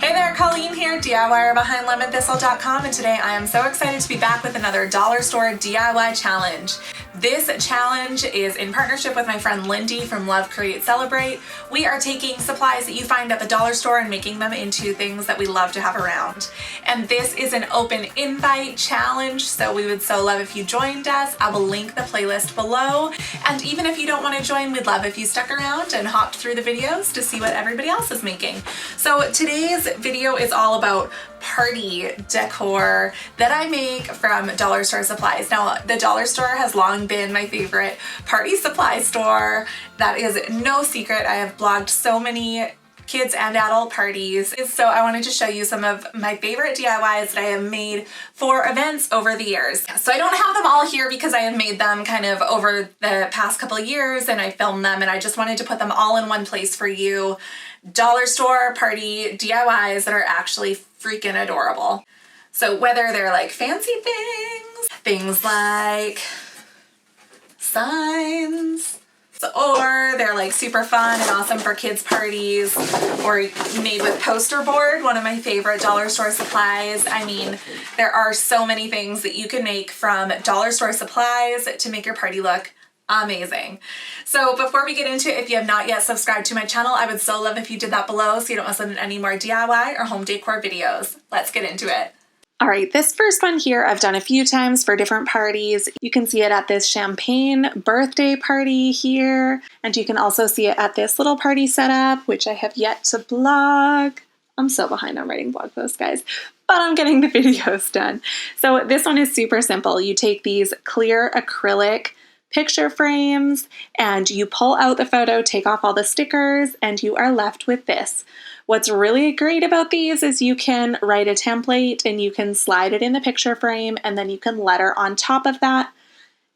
Hey there, Colleen here, DIYer behind LemonThistle.com, and today I am so excited to be back with another dollar store DIY challenge. This challenge is in partnership with my friend Lindy from Love, Create, Celebrate. We are taking supplies that you find at the dollar store and making them into things that we love to have around. And this is an open invite challenge, so we would so love if you joined us. I will link the playlist below. And even if you don't want to join, we'd love if you stuck around and hopped through the videos to see what everybody else is making. So today's video is all about party decor that I make from dollar store supplies. Now, the dollar store has long been my favorite party supply store. That is no secret. I have blogged so many kids and adult parties. So I wanted to show you some of my favorite DIYs that I have made for events over the years. So I don't have them all here because I have made them kind of over the past couple of years and I filmed them, and I just wanted to put them all in one place for you. Dollar store party DIYs that are actually freaking adorable. So whether they're like fancy things like signs, or they're like super fun and awesome for kids parties, or made with poster board, one of my favorite dollar store supplies. I mean, there are so many things that you can make from dollar store supplies to make your party look amazing. So before we get into it, if you have not yet subscribed to my channel, I would so love if you did that below so you don't miss out on any more DIY or home decor videos. Let's get into it. All right, this first one here I've done a few times for different parties. You can see it at this champagne birthday party here, and you can also see it at this little party setup, which I have yet to blog. I'm so behind on writing blog posts, guys, but I'm getting the videos done. So this one is super simple. You take these clear acrylic picture frames and you pull out the photo, take off all the stickers, and you are left with this. What's really great about these is you can write a template and you can slide it in the picture frame and then you can letter on top of that.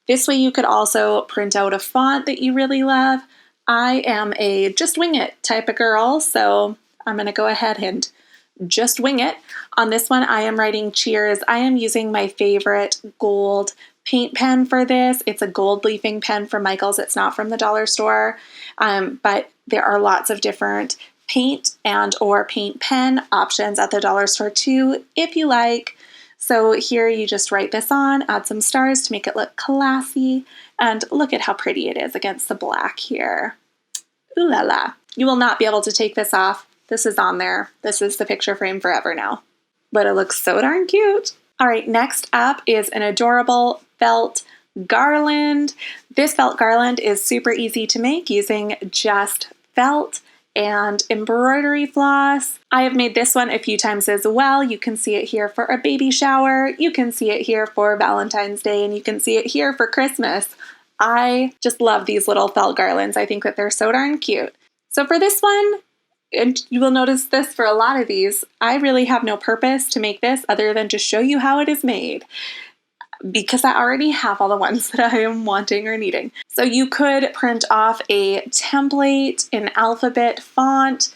This way you could also print out a font that you really love. I am a just wing it type of girl, so I'm going to go ahead and just wing it. On this one, I am writing cheers. I am using my favorite gold paint pen for this. It's a gold leafing pen from Michael's. It's not from the dollar store, but there are lots of different paint and or paint pen options at the dollar store too, if you like. So here you just write this on, add some stars to make it look classy, and look at how pretty it is against the black here. Ooh la la. You will not be able to take this off. This is on there. This is the picture frame forever now, but it looks so darn cute. All right, next up is an adorable felt garland. This felt garland is super easy to make using just felt and embroidery floss. I have made this one a few times as well. You can see it here for a baby shower. You can see it here for Valentine's Day, and you can see it here for Christmas. I just love these little felt garlands. I think that they're so darn cute. So for this one, and you will notice this for a lot of these, I really have no purpose to make this other than to show you how it is made, because I already have all the ones that I am wanting or needing. So you could print off a template in alphabet font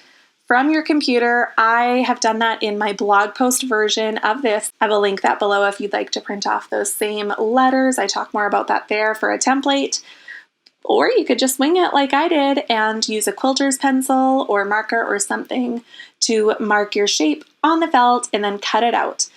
from your computer. I have done that in my blog post version of this. I will link that below if you'd like to print off those same letters. I talk more about that there for a template. Or you could just wing it like I did and use a quilter's pencil or marker or something to mark your shape on the felt and then cut it out.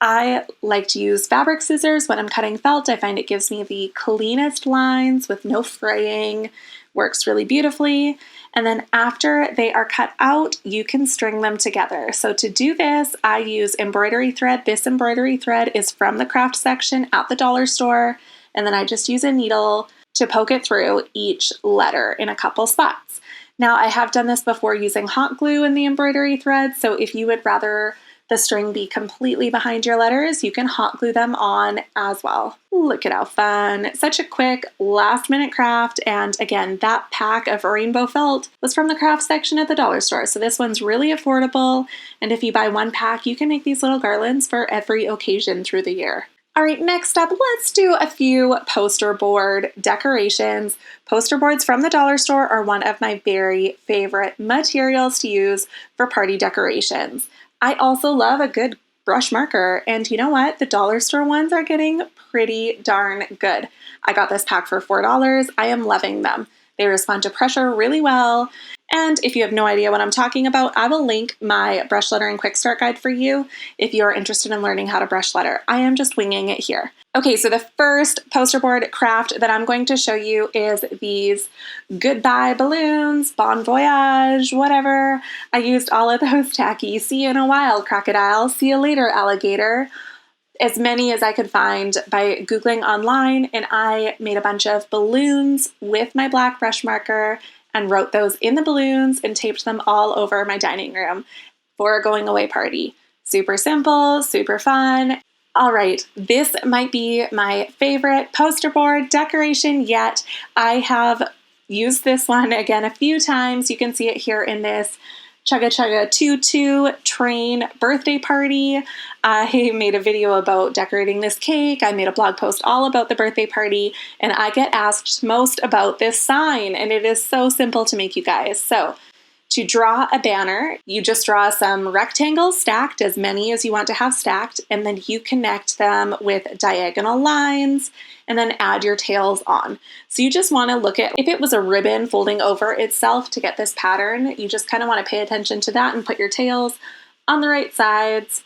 I like to use fabric scissors when I'm cutting felt. I find it gives me the cleanest lines with no fraying. Works really beautifully. And then after they are cut out, you can string them together. So to do this, I use embroidery thread. This embroidery thread is from the craft section at the dollar store. And then I just use a needle to poke it through each letter in a couple spots. Now, I have done this before using hot glue in the embroidery thread, so if you would rather the string be completely behind your letters, you can hot glue them on as well. Look at how fun. Such a quick last minute craft, and again, that pack of rainbow felt was from the craft section at the dollar store, so this one's really affordable, and if you buy one pack, you can make these little garlands for every occasion through the year. All right, next up, let's do a few poster board decorations. Poster boards from the dollar store are one of my very favorite materials to use for party decorations. I also love a good brush marker, and you know what? The dollar store ones are getting pretty darn good. I got this pack for $4. I am loving them. They respond to pressure really well, And if you have no idea what I'm talking about, I will link my brush lettering quick start guide for you if you're interested in learning how to brush letter. I am just winging it here. Okay, so the first poster board craft that I'm going to show you is these goodbye balloons, bon voyage, whatever. I used all of those tacky, see you in a while, crocodile, see you later, alligator, as many as I could find by Googling online, and I made a bunch of balloons with my black brush marker and wrote those in the balloons and taped them all over my dining room for a going away party. Super simple, super fun. All right, this might be my favorite poster board decoration yet. I have used this one again a few times. You can see it here in this Chugga Chugga Tutu train birthday party. I made a video about decorating this cake. I made a blog post all about the birthday party, and I get asked most about this sign, and it is so simple to make, you guys. So to draw a banner, you just draw some rectangles stacked, as many as you want to have stacked, and then you connect them with diagonal lines and then add your tails on. So you just want to look at, if it was a ribbon folding over itself to get this pattern, you just kind of want to pay attention to that and put your tails on the right sides.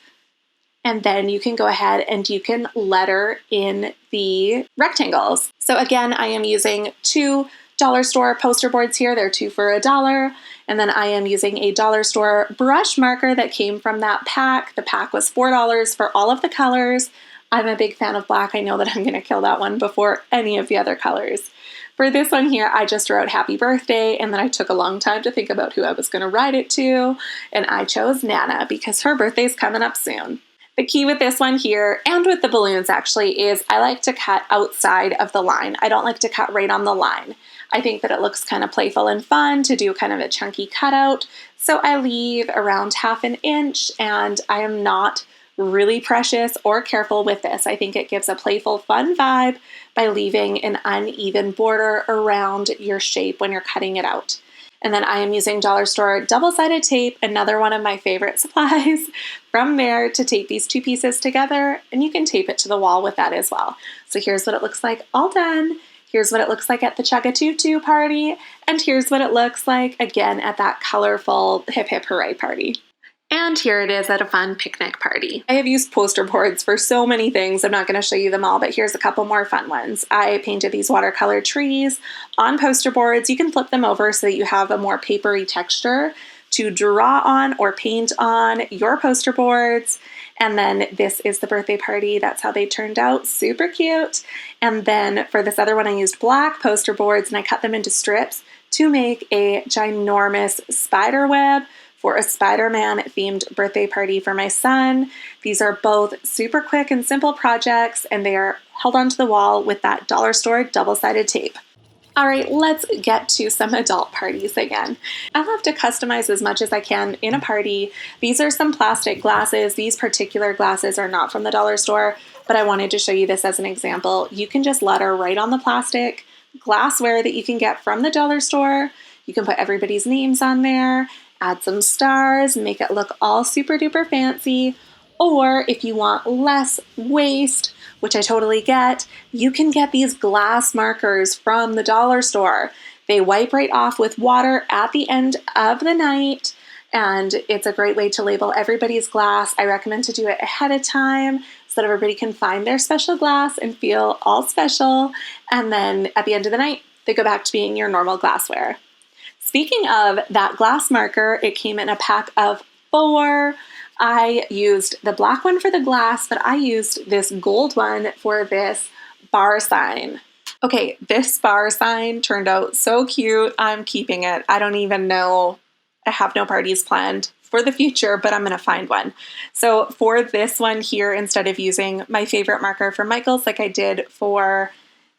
And then you can go ahead and you can letter in the rectangles. So again, I am using two dollar store poster boards here. They're 2 for $1. And then I am using a dollar store brush marker that came from that pack. The pack was $4 for all of the colors. I'm a big fan of black. I know that I'm going to kill that one before any of the other colors. For this one here, I just wrote happy birthday, and then I took a long time to think about who I was going to write it to, and I chose Nana because her birthday's coming up soon. The key with this one here, and with the balloons actually, is I like to cut outside of the line. I don't like to cut right on the line. I think that it looks kind of playful and fun to do kind of a chunky cutout, so I leave around 1/2 inch, and I am not really precious or careful with this. I think it gives a playful, fun vibe by leaving an uneven border around your shape when you're cutting it out. And then I am using dollar store double-sided tape, another one of my favorite supplies from there, to tape these two pieces together, and you can tape it to the wall with that as well. So here's what it looks like all done. Here's what it looks like at the Chugga Tutu party, and here's what it looks like again at that colorful hip hip hooray party. And here it is at a fun picnic party. I have used poster boards for so many things. I'm not going to show you them all, but here's a couple more fun ones. I painted these watercolor trees on poster boards. You can flip them over so that you have a more papery texture to draw on or paint on your poster boards. And then this is the birthday party. That's how they turned out. Super cute. And then for this other one, I used black poster boards and I cut them into strips to make a ginormous spider web for a Spider-Man themed birthday party for my son. These are both super quick and simple projects, and they are held onto the wall with that dollar store double-sided tape. All right, let's get to some adult parties again. I love to customize as much as I can in a party. These are some plastic glasses. These particular glasses are not from the dollar store, but I wanted to show you this as an example. You can just letter right on the plastic glassware that you can get from the dollar store. You can put everybody's names on there, add some stars, make it look all super duper fancy. Or if you want less waste, which I totally get, you can get these glass markers from the dollar store. They wipe right off with water at the end of the night, and it's a great way to label everybody's glass. I recommend to do it ahead of time so that everybody can find their special glass and feel all special. And then at the end of the night, they go back to being your normal glassware. Speaking of that glass marker, it came in a pack of 4. I used the black one for the glass, but I used this gold one for this bar sign. Okay, this bar sign turned out so cute. I'm keeping it. I don't even know. I have no parties planned for the future, but I'm going to find one. So for this one here, instead of using my favorite marker from Michael's like I did for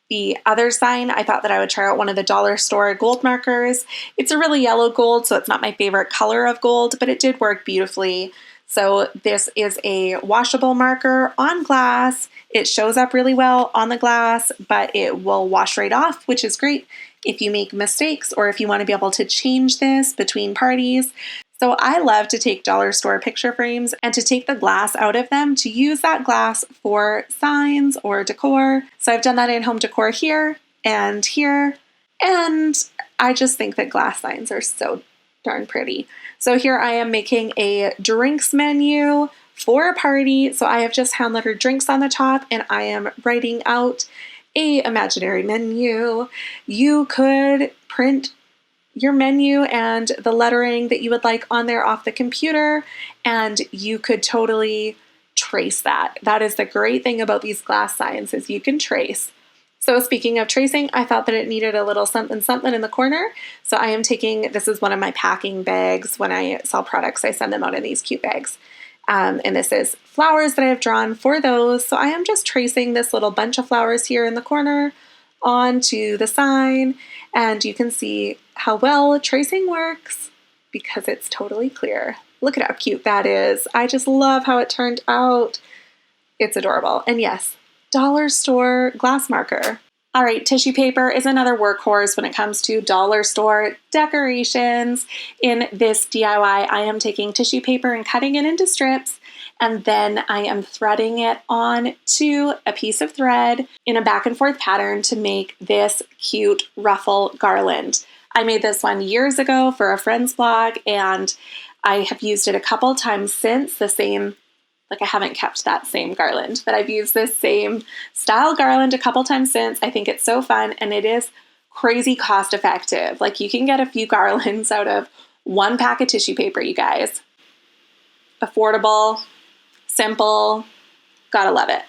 the other sign, I thought that I would try out one of the dollar store gold markers. It's a really yellow gold, so it's not my favorite color of gold, but it did work beautifully. So this is a washable marker on glass. It shows up really well on the glass, but it will wash right off, which is great if you make mistakes or if you want to be able to change this between parties. So I love to take dollar store picture frames and to take the glass out of them to use that glass for signs or decor. So I've done that in home decor here and here. And I just think that glass signs are so darn pretty. So here I am making a drinks menu for a party. So I have just hand lettered drinks on the top and I am writing out a imaginary menu. You could print your menu and the lettering that you would like on there off the computer, and you could totally trace that. That is the great thing about these glass signs, is you can trace. So speaking of tracing, I thought that it needed a little something something in the corner. So I am taking, this is one of my packing bags. When I sell products, I send them out in these cute bags. And this is flowers that I have drawn for those. So I am just tracing this little bunch of flowers here in the corner onto the sign. And you can see how well tracing works because it's totally clear. Look at how cute that is. I just love how it turned out. It's adorable. And yes, dollar store glass marker. All right, tissue paper is another workhorse when it comes to dollar store decorations. In this DIY, I am taking tissue paper and cutting it into strips, and then I am threading it onto a piece of thread in a back and forth pattern to make this cute ruffle garland. I made this one years ago for a friend's blog, and I have used it a couple times since. The same, like I haven't kept that same garland, but I've used this same style garland a couple times since. I think it's so fun, and it is crazy cost effective. Like, you can get a few garlands out of one pack of tissue paper, you guys. Affordable, simple, gotta love it.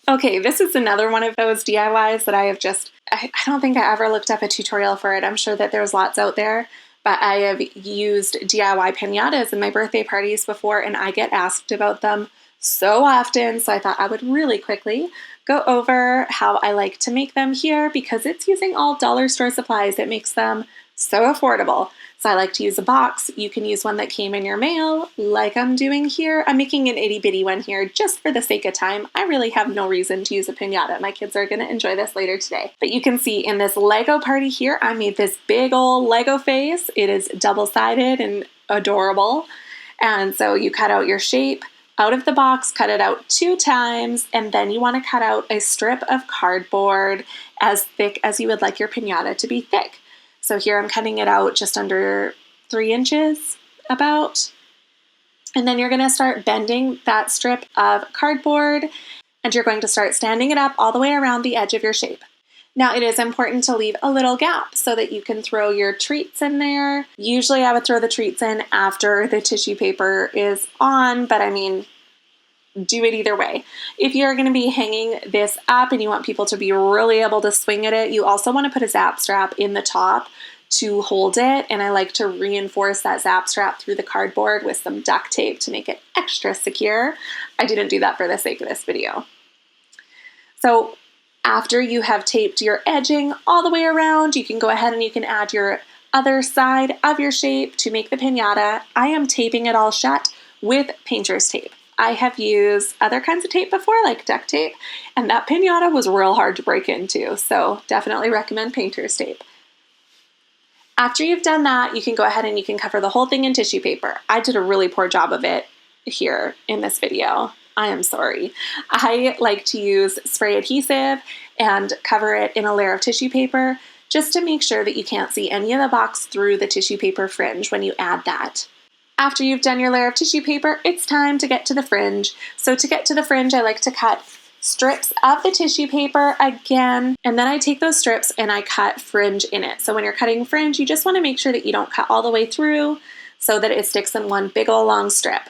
Okay, this is another one of those DIYs that I have just, I don't think I ever looked up a tutorial for it. I'm sure that there's lots out there, but I have used DIY piñatas in my birthday parties before, and I get asked about them so often, so I thought I would really quickly go over how I like to make them here because it's using all dollar store supplies. It makes them so affordable. So I like to use a box. You can use one that came in your mail, like I'm doing here. I'm making an itty bitty one here just for the sake of time. I really have no reason to use a piñata. My kids are gonna enjoy this later today. But you can see in this Lego party here, I made this big old Lego face. It is double-sided and adorable. And so you cut out your shape out of the box, cut it out 2 times, and then you wanna cut out a strip of cardboard as thick as you would like your piñata to be thick. So here I'm cutting it out just under 3 inches about. And then you're gonna start bending that strip of cardboard, and you're going to start standing it up all the way around the edge of your shape. Now it is important to leave a little gap so that you can throw your treats in there. Usually I would throw the treats in after the tissue paper is on, but I mean, do it either way. If you're going to be hanging this up and you want people to be really able to swing at it, you also want to put a zap strap in the top to hold it. And I like to reinforce that zap strap through the cardboard with some duct tape to make it extra secure. I didn't do that for the sake of this video. So after you have taped your edging all the way around, you can go ahead and you can add your other side of your shape to make the piñata. I am taping it all shut with painter's tape. I have used other kinds of tape before, like duct tape, and that piñata was real hard to break into, so definitely recommend painter's tape. After you've done that, you can go ahead and you can cover the whole thing in tissue paper. I did a really poor job of it here in this video. I am sorry. I like to use spray adhesive and cover it in a layer of tissue paper just to make sure that you can't see any of the box through the tissue paper fringe when you add that. After you've done your layer of tissue paper, it's time to get to the fringe. So to get to the fringe, I like to cut strips of the tissue paper again, and then I take those strips and I cut fringe in it. So when you're cutting fringe, you just want to make sure that you don't cut all the way through so that it sticks in one big old long strip.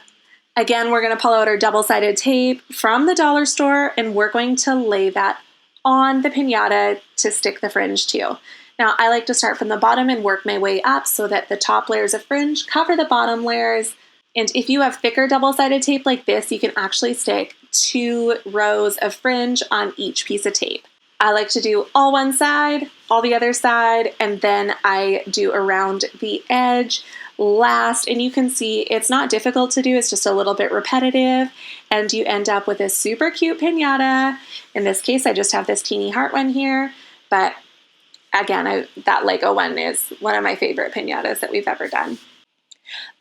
Again, we're going to pull out our double-sided tape from the dollar store, and we're going to lay that on the piñata to stick the fringe to. Now, I like to start from the bottom and work my way up so that the top layers of fringe cover the bottom layers. And if you have thicker double-sided tape like this, you can actually stick 2 rows of fringe on each piece of tape. I like to do all one side, all the other side, and then I do around the edge last. And you can see it's not difficult to do, it's just a little bit repetitive, and you end up with a super cute piñata. In this case, I just have this teeny heart one here, but again, that Lego one is one of my favorite piñatas that we've ever done.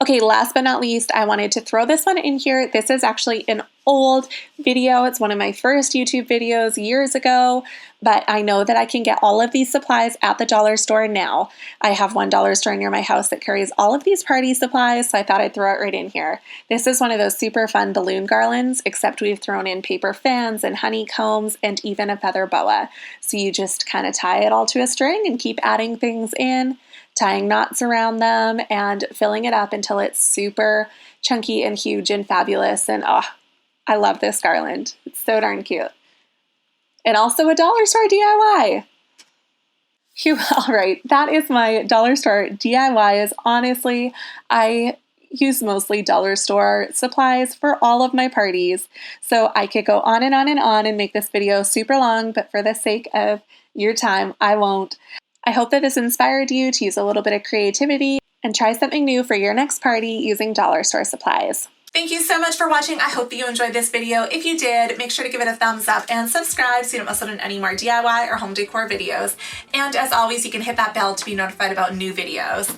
Okay, last but not least, I wanted to throw this one in here. This is actually an old video. It's one of my first YouTube videos years ago, but I know that I can get all of these supplies at the dollar store now. I have one dollar store near my house that carries all of these party supplies, so I thought I'd throw it right in here. This is one of those super fun balloon garlands, except we've thrown in paper fans and honeycombs and even a feather boa. So you just kind of tie it all to a string and keep adding things in, tying knots around them and filling it up until it's super chunky and huge and fabulous. And oh, I love this garland. It's so darn cute. And also a dollar store DIY. Phew, all right, that is my dollar store DIYs. Honestly, I use mostly dollar store supplies for all of my parties. So I could go on and on and on and make this video super long, but for the sake of your time, I won't. I hope that this inspired you to use a little bit of creativity and try something new for your next party using dollar store supplies. Thank you so much for watching. I hope that you enjoyed this video. If you did, make sure to give it a thumbs up and subscribe so you don't miss out on any more DIY or home decor videos. And as always, you can hit that bell to be notified about new videos.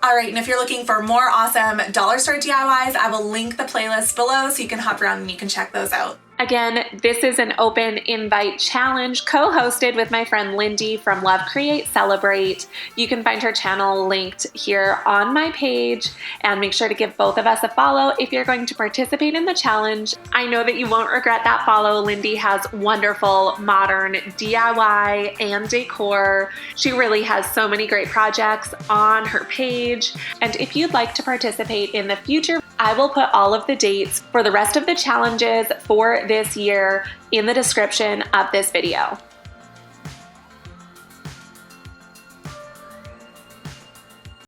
All right, and if you're looking for more awesome dollar store DIYs, I will link the playlist below so you can hop around and you can check those out. Again, this is an open invite challenge co-hosted with my friend Lindy from Love, Create, Celebrate. You can find her channel linked here on my page, and make sure to give both of us a follow if you're going to participate in the challenge. I know that you won't regret that follow. Lindy has wonderful modern DIY and decor. She really has so many great projects on her page. And if you'd like to participate in the future, I will put all of the dates for the rest of the challenges for this year in the description of this video.